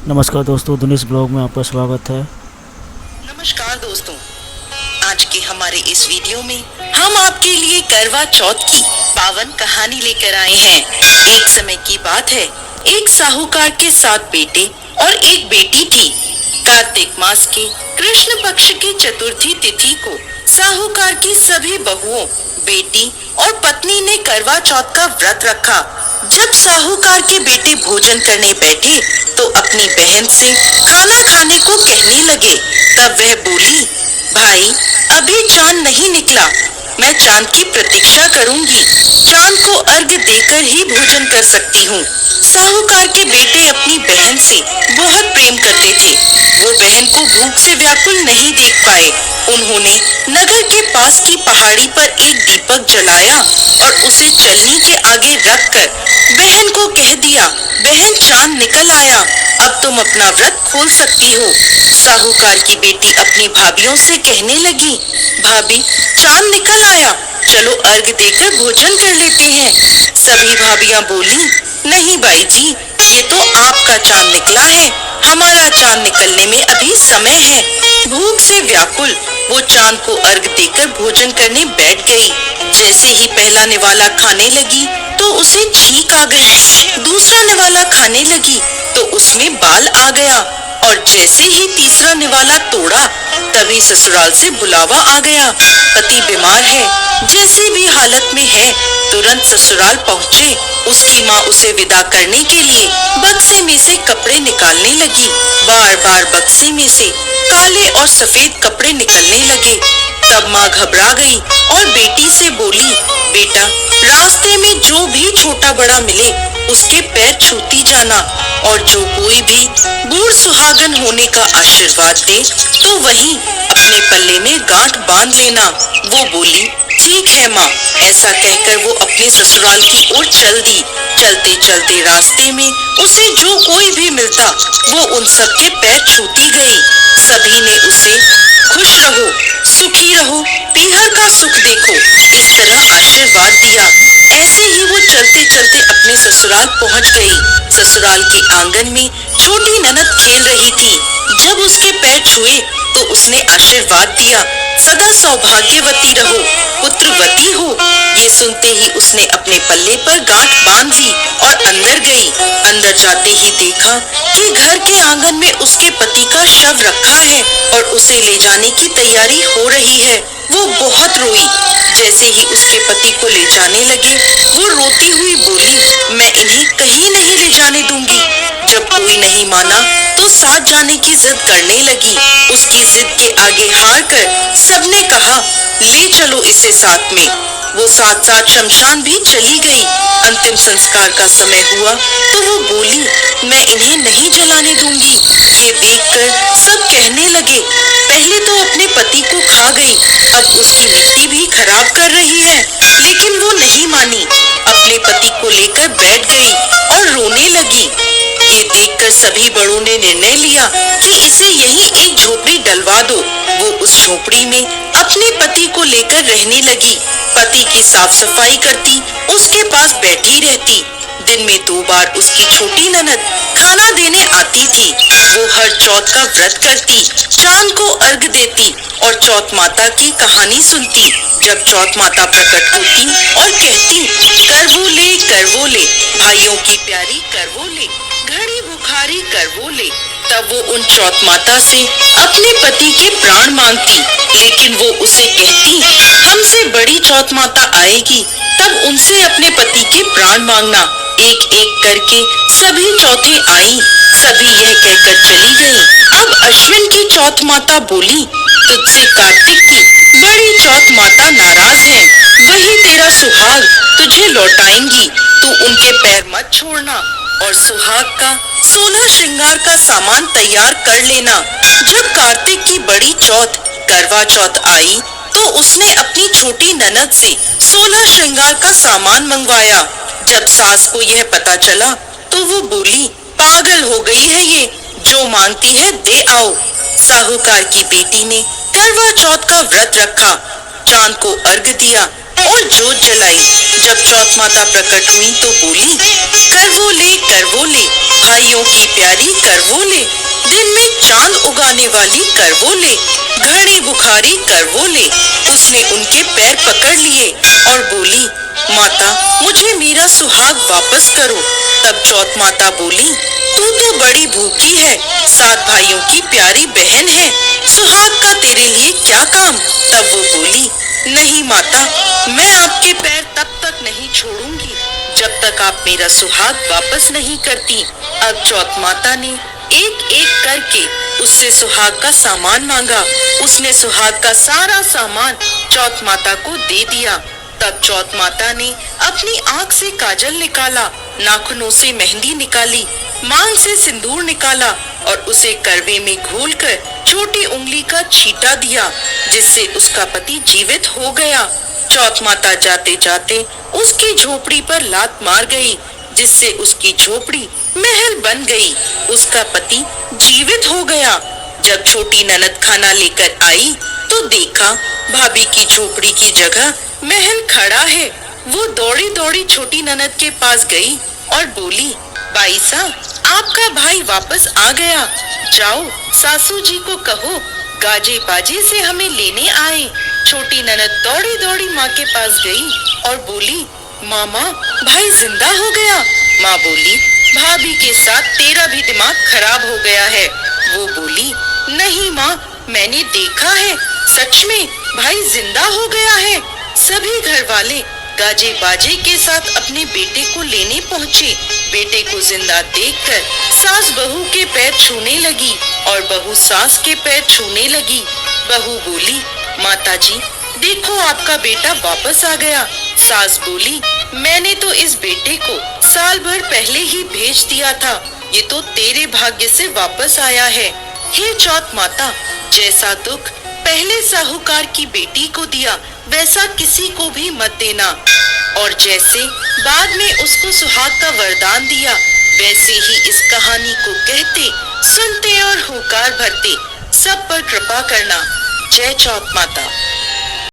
नमस्कार दोस्तों, दिनेश ब्लॉग में आपका स्वागत है। नमस्कार दोस्तों, आज के हमारे इस वीडियो में हम आपके लिए करवा चौथ की पावन कहानी लेकर आए हैं। एक समय की बात है, एक साहूकार के 7 बेटे और एक बेटी थी। कार्तिक मास के कृष्ण पक्ष की चतुर्थी तिथि को साहूकार की सभी बहुओं, बेटी और पत्नी ने करवा चौथ का व्रत रखा। जब साहूकार के बेटे भोजन करने बैठे तो अपनी बहन से खाना खाने को कहने लगे। तब वह बोली, भाई अभी चांद नहीं निकला, मैं चांद की प्रतीक्षा करूंगी। चांद को अर्घ्य देकर ही भोजन कर सकती हूँ। साहूकार के बेटे अपनी बहन से बहुत प्रेम करते थे। वो बहन को भूख से व्याकुल नहीं देख पाए। उन्होंने नगर के पास की पहाड़ी पर एक दीपक जलाया और उसे चलनी के आगे रखकर बहन को कह दिया, बहन चांद निकल आया, अब तुम अपना व्रत खोल सकती हो। साहूकार की बेटी अपनी भाभीियों से कहने लगी, भाभी चांद निकल आया, चलो अर्घ देकर भोजन कर लेते हैं। सभी भाभियां बोली, नहीं बाई जी, ये तो आपका चांद निकला है, हमारा चांद निकलने में अभी समय है। भूख से व्याकुल वो चांद को अर्घ देकर भोजन करने बैठ गई। जैसे ही पहला निवाला खाने लगी तो उसे छींक आ गई। दूसरा निवाला खाने लगी तो उसमें बाल आ गया और जैसे ही तीसरा निवाला तोड़ा तभी ससुराल से बुलावा आ गया। पति बीमार है, जैसी भी हालत में है, तुरंत ससुराल पहुँचे। उसकी माँ उसे विदा करने के लिए बक्से में से कपड़े निकालने लगी। बार बार बक्से में से काले और सफेद कपड़े निकलने लगे। तब माँ घबरा गई और बेटी से बोली, बेटा रास्ते में जो भी छोटा बड़ा मिले उसके पैर छूती जाना, और जो कोई भी बूढ़ सुहागन होने का आशीर्वाद दे तो वहीं अपने पल्ले में गांठ बांध लेना। वो बोली, ठीक है माँ। ऐसा कहकर वो अपने ससुराल की ओर चल दी। चलते चलते रास्ते में उसे जो कोई भी मिलता वो उन सब के पैर छूती गई। सभी ने उसे खुश रहो, सुखी रहो, पीहर का सुख देखो, इस तरह आशीर्वाद दिया। ऐसे ही वो चलते चलते अपने ससुराल पहुंच गई। ससुराल के आंगन में छोटी ननद खेल रही थी। जब उसके पैर छुए तो उसने आशीर्वाद दिया, सदा सौभाग्यवती रहो, पुत्रवती हो। ये सुनते ही उसने अपने पल्ले पर गांठ बांध ली और अंदर गई। अंदर जाते ही देखा कि घर के आंगन में उसके पति का शव रखा है और उसे ले जाने की तैयारी हो रही है। वो बहुत रोई। जैसे ही उसके पति को ले जाने लगे वो रोती हुई बोली, मैं इन्हें कहीं नहीं ले जाने दूंगी। जब कोई नहीं माना तो साथ जाने की जिद करने लगी। उसकी जिद के आगे हार कर सबने कहा, ले चलो इसे साथ में। वो साथ साथ शमशान भी चली गई। अंतिम संस्कार का समय हुआ तो वो बोली, मैं इन्हें नहीं जलाने दूंगी। ये देखकर सब कहने लगे, पहले तो अपने पति को खा गई, अब उसकी मिट्टी भी खराब कर रही है। लेकिन वो नहीं मानी, अपने पति को लेकर बैठ गई और रोने लगी। ये देखकर सभी बड़ों ने निर्णय लिया कि इसे यहीं एक झोपड़ी डलवा दो। वो उस झोपड़ी में अपने पति को लेकर रहने लगी। पति की साफ सफाई करती, उसके पास बैठी रहती। दिन में 2 बार उसकी छोटी ननद खाना देने आती थी। वो हर चौथ का व्रत करती, चांद को अर्घ देती और चौथ माता की कहानी सुनती। जब चौथ माता प्रकट होती और कहती, करवोले भाइयों की प्यारी करवोले, घड़ी बुखारी करवोले, तब वो उन चौथ माता से अपने पति के प्राण मांगती। लेकिन वो उसे कहती, हमसे बड़ी चौथ माता आएगी तब उनसे अपने पति के प्राण मांगना। एक एक करके सभी चौथें आई। सभी यह कहकर चली गई। अब अश्विन की चौथ माता बोली, तुझसे कार्तिक की बड़ी चौथ माता नाराज है, वही तेरा सुहाग तुझे लौटाएंगी। तू उनके पैर मत छोड़ना और सुहाग का 16 श्रृंगार का सामान तैयार कर लेना। जब कार्तिक की बड़ी चौथ करवा चौथ आई तो उसने अपनी छोटी ननद से 16 श्रृंगार का सामान मंगवाया। जब सास को यह पता चला तो वो बोली, पागल हो गई है ये, जो मांगती है दे आओ। साहूकार की बेटी ने करवा चौथ का व्रत रखा, चांद को अर्घ दिया और जोत जलाई। जब चौथ माता प्रकट हुई तो बोली, करवो ले भाइयों की प्यारी करवो ले, दिन में चांद उगाने वाली करवो ले, घड़ी बुखारी करवो ले। उसने उनके पैर पकड़ लिए और बोली, माता मुझे मेरा सुहाग वापस करो। तब चौथ माता बोली, तू तो बड़ी भूखी है, 7 भाइयों की प्यारी बहन है, सुहाग का तेरे लिए क्या काम। तब वो बोली, नहीं माता, मैं आपके पैर तब तक नहीं छोड़ूंगी जब तक आप मेरा सुहाग वापस नहीं करती। अब चौथ माता ने एक एक करके उससे सुहाग का सामान मांगा। उसने सुहाग का सारा सामान चौथ माता को दे दिया। तब चौथ माता ने अपनी आँख से काजल निकाला, नाखूनों से मेहंदी निकाली, मांग से सिंदूर निकाला और उसे करवे में घोलकर छोटी उंगली का छींटा दिया, जिससे उसका पति जीवित हो गया। चौथ माता जाते जाते उसकी झोपड़ी पर लात मार गई, जिससे उसकी झोपड़ी महल बन गई। उसका पति जीवित हो गया। जब छोटी ननद खाना लेकर आई तो देखा भाभी की झोपड़ी की जगह महल खड़ा है। वो दौड़ी दौड़ी छोटी ननद के पास गई और बोली, बाई साहब, आपका भाई वापस आ गया, जाओ सासू जी को कहो गाजे बाजे से हमें लेने आए। छोटी ननद दौड़ी दौड़ी माँ के पास गई और बोली, मामा भाई जिंदा हो गया। माँ बोली, भाभी के साथ तेरा भी दिमाग खराब हो गया है। वो बोली, नहीं माँ, मैंने देखा है, सच में भाई जिंदा हो गया है। सभी घर वाले गाजे बाजे के साथ अपने बेटे को लेने पहुँचे। बेटे को जिंदा देखकर सास बहू के पैर छूने लगी और बहू सास के पैर छूने लगी। बहू बोली, माताजी देखो आपका बेटा वापस आ गया। सास बोली, मैंने तो इस बेटे को साल भर पहले ही भेज दिया था, ये तो तेरे भाग्य से वापस आया है। हे चौथ माता, जैसा दुख पहले साहूकार की बेटी को दिया वैसा किसी को भी मत देना, और जैसे बाद में उसको सुहाग का वरदान दिया वैसे ही इस कहानी को कहते, सुनते और हुंकार भरते सब पर कृपा करना। जय चौथ माता।